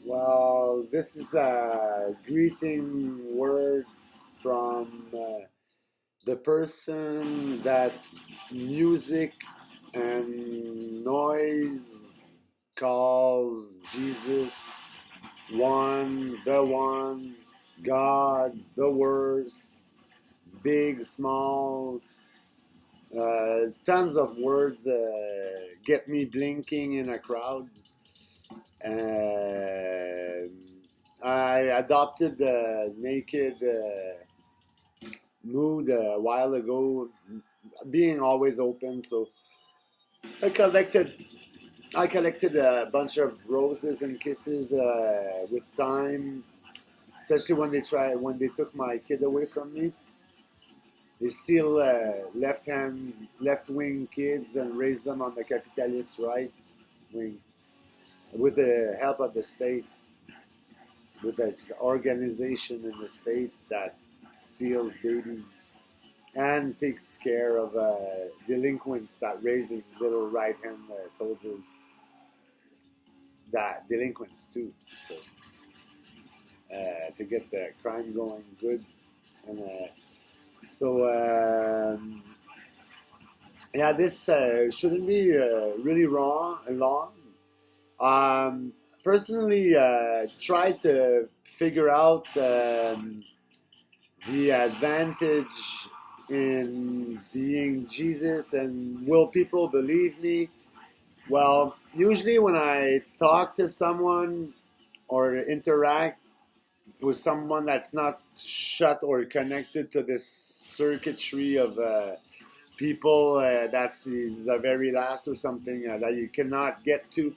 Well, this is a greeting word from the person that music and noise calls Jesus one, God, the worst, big, small, tons of words get me blinking in a crowd. And I adopted the naked mood a while ago, being always open. So I collected I collected a bunch of roses and kisses with time, especially when they took my kid away from me. They steal left wing kids and raise them on the capitalist right wing with the help of the state, with this organization in the state that steals babies and takes care of delinquents that raises little right hand soldiers, that delinquents too. So to get the crime going good. And so, yeah, this shouldn't be really long. Personally, try to figure out the advantage in being Jesus, and will people believe me? Well, usually when I talk to someone or interact with someone that's not shut or connected to this circuitry of people that's the very last or something that you cannot get to,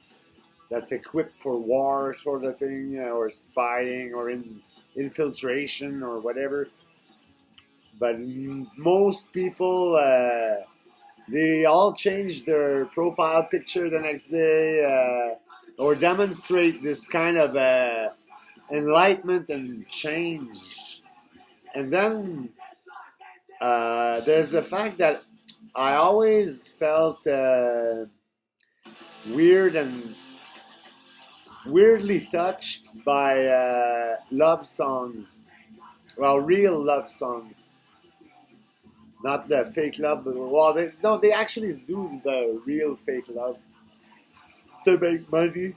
that's equipped for war sort of thing, or spying or infiltration or whatever. But most people, they all change their profile picture the next day, or demonstrate this kind of enlightenment and change. And then there's the fact that I always felt weird and weirdly touched by love songs. Well, real love songs, not the fake love. But, well, no, they actually do the real fake love to make money.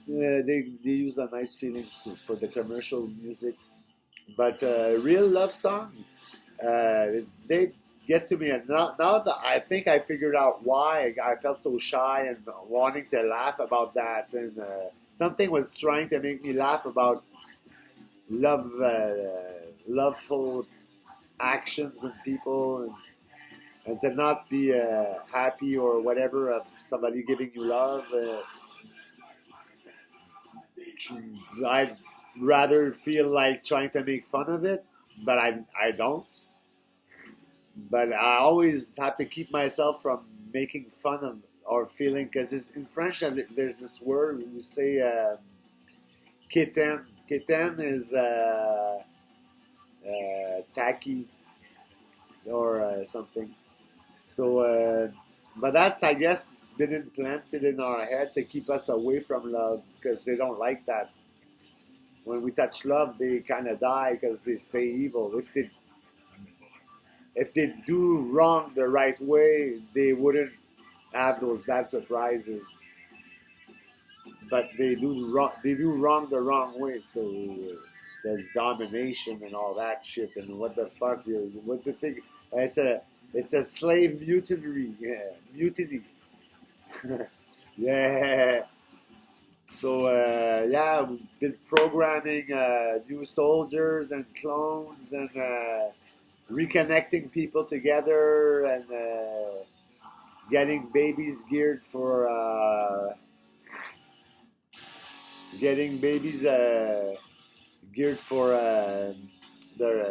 They use a nice feelings for the commercial music, but real love song, they get to me. And now that I think I figured out why I felt so shy and wanting to laugh about that, and something was trying to make me laugh about love, loveful actions and people, and to not be happy or whatever of somebody giving you love. I'd rather feel like trying to make fun of it, but I don't. But I always have to keep myself from making fun of or feeling, because in French there's this word we say kitten. Kitten is tacky or something. So, but that's, I guess, been implanted in our head to keep us away from love, because they don't like that. When we touch love, they kind of die because they stay evil. If they do wrong the right way, they wouldn't have those bad surprises. But they do wrong. They do wrong the wrong way. So the domination and all that shit. And what the fuck? What's the thing? It's a slave mutiny. Yeah, mutiny. Yeah. So yeah, we've been programming new soldiers and clones, and reconnecting people together, and getting babies geared for getting babies geared for their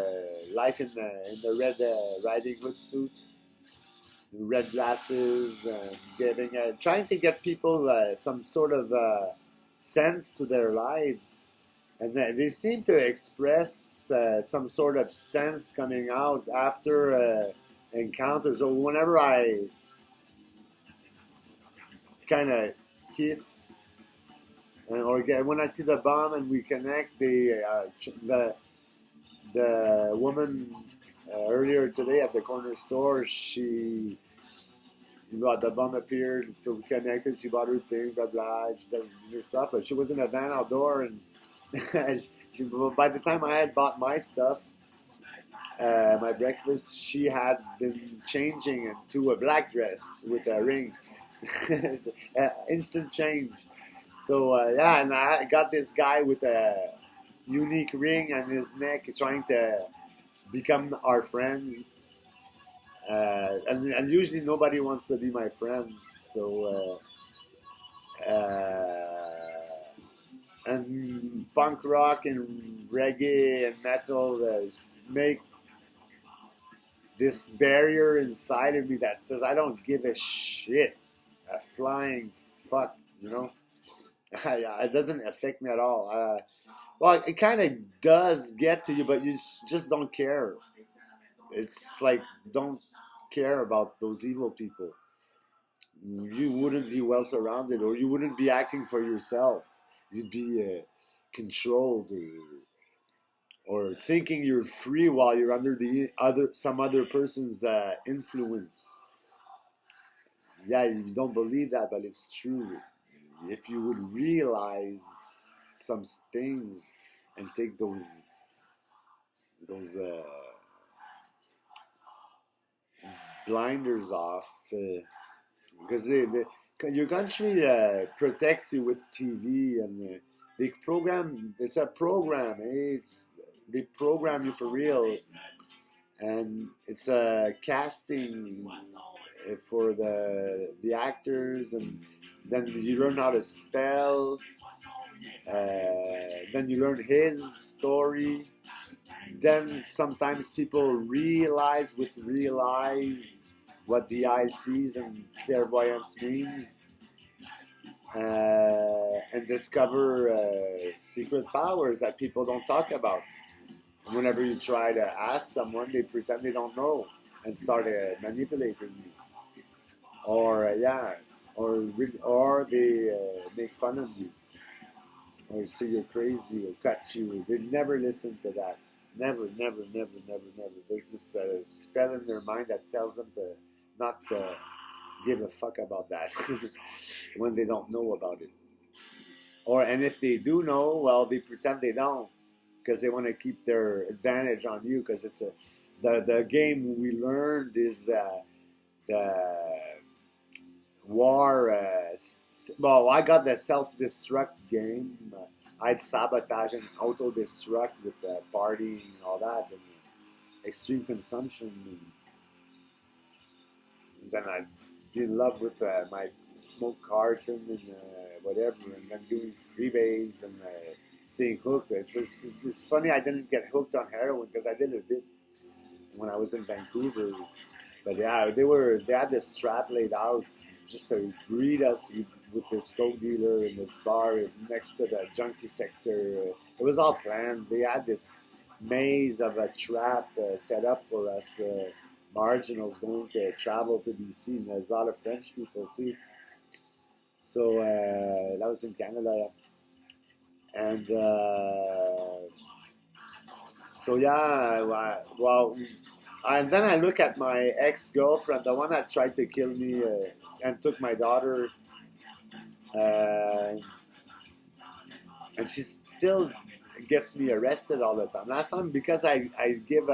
life in the red riding hood suit, red glasses, and getting trying to get people some sort of sense to their lives, and they seem to express some sort of sense coming out after encounters. So whenever I kind of kiss When I see the bomb and we connect, the woman earlier today at the corner store, she the bomb appeared, so we connected. She bought her thing, blah blah. She did her stuff, but she was in a van outdoor, and by the time I had bought my stuff, my breakfast, she had been changing into a black dress with a ring, instant change. So yeah, and I got this guy with a unique ring on his neck, trying to become our friend. And usually nobody wants to be my friend. So and punk rock and reggae and metal make this barrier inside of me that says I don't give a shit, a flying fuck, you know. It doesn't affect me at all. Well, it kind of does get to you, but you just don't care. It's like don't care about those evil people. You wouldn't be well surrounded, or you wouldn't be acting for yourself. You'd be controlled, or thinking you're free while you're under the some other person's influence. Yeah, you don't believe that, but it's true. If you would realize some things and take those blinders off, because your country protects you with TV, and they program. It's a program. They program you for real, and it's a casting for the actors, and then you learn how to spell. Then you learn his story. Then sometimes people realize what the eye sees and clairvoyance means, and discover secret powers that people don't talk about. Whenever you try to ask someone, they pretend they don't know and start manipulating you, or or they make fun of you, or say you're crazy, or cut you. They never listen to that. Never, never, never, never, never. There's this spell in their mind that tells them to not give a fuck about that when they don't know about it. And if they do know, well, they pretend they don't because they want to keep their advantage on you. Because it's the game we learned is the war. Well, I got the self-destruct game. I'd sabotage and auto-destruct with partying and all that, and extreme consumption. And then I'd be in love with my smoke carton and whatever, and then doing freebays and staying hooked. It's funny I didn't get hooked on heroin because I did a bit when I was in Vancouver. But yeah, they had this trap laid out just to greet us with this coke dealer in this bar next to the junkie sector. It was all planned. They had this maze of a trap set up for us marginals going to travel to BC. And there's a lot of French people too. So that was in Canada. And so yeah, well, and then I look at my ex-girlfriend, the one that tried to kill me and took my daughter, and she still gets me arrested all the time. Last time, because I gave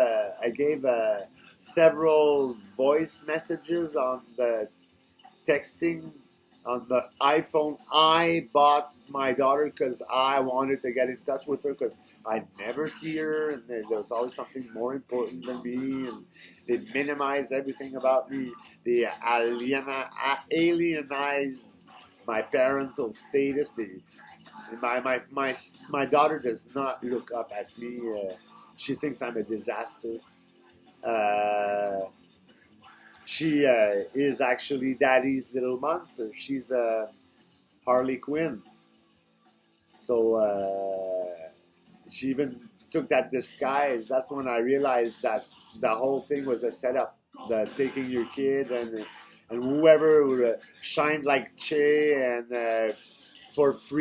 several voice messages on the texting on the iPhone. I bought my daughter because I wanted to get in touch with her because I never see her, and there was always something more important than me, and they minimized everything about me. They alienized my parental status. My daughter does not look up at me. She thinks I'm a disaster. She is actually daddy's little monster. She's a Harley Quinn. So she even took that disguise. That's when I realized that the whole thing was a setup. The taking your kid and whoever shined like Che and for free.